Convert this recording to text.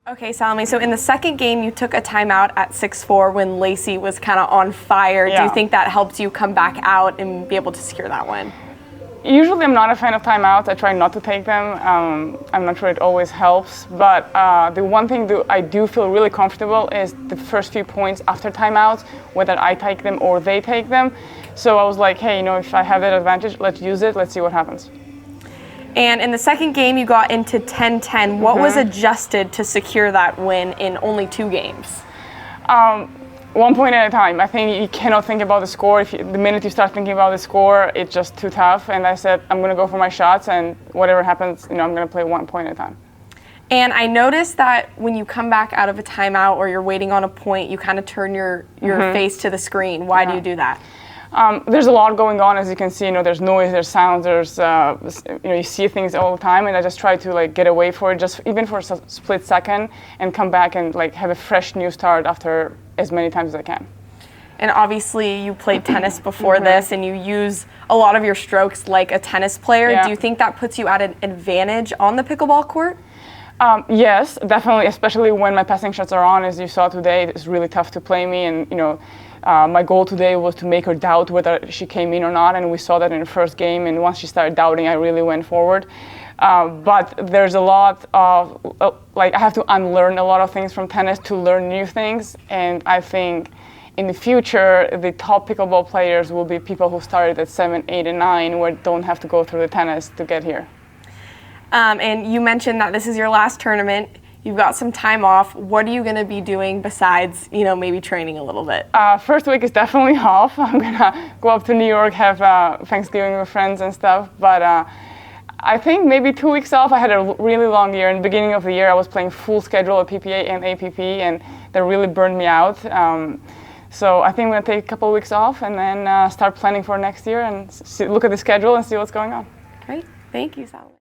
Okay, Salome, so in the second game, you took a timeout at 6-4 when Lacey was kind of on fire. Yeah. Do you think that helped you come back out and be able to secure that win? Usually I'm not a fan of timeouts. I try not to take them. I'm not sure it always helps, but the one thing that I do feel really comfortable is the first few points after timeouts, whether I take them or they take them. So I was like, hey, if I have that advantage, let's use it. Let's see what happens. And in the second game, you got into 10-10. What was adjusted to secure that win in only 2 games? 1 point at a time. I think you cannot think about the score. The minute you start thinking about the score, it's just too tough. And I said, I'm going to go for my shots, and whatever happens, I'm going to play 1 point at a time. And I noticed that when you come back out of a timeout or you're waiting on a point, you kind of turn your face to the screen. Why do you do that? There's a lot going on, as you can see. There's noise, there's sounds, there's you see things all the time, and I just try to get away for it, just even for a split second, and come back and have a fresh new start after as many times as I can. And obviously, you played tennis before this, and you use a lot of your strokes like a tennis player. Yeah. Do you think that puts you at an advantage on the pickleball court? Yes, definitely, especially when my passing shots are on. As you saw today, it's really tough to play me, and my goal today was to make her doubt whether she came in or not, and we saw that in the first game, and once she started doubting, I really went forward. But there's a lot of, I have to unlearn a lot of things from tennis to learn new things, and I think in the future, the top pickleball players will be people who started at 7, 8, and 9, where don't have to go through the tennis to get here. And you mentioned that this is your last tournament. You've got some time off. What are you going to be doing besides, maybe training a little bit? First week is definitely off. I'm going to go up to New York, have Thanksgiving with friends and stuff. But I think maybe 2 weeks off. I had a really long year. In the beginning of the year, I was playing full schedule at PPA and APP, and that really burned me out. So I think I'm going to take a couple of weeks off and then start planning for next year and look at the schedule and see what's going on. Great. Thank you, Salome.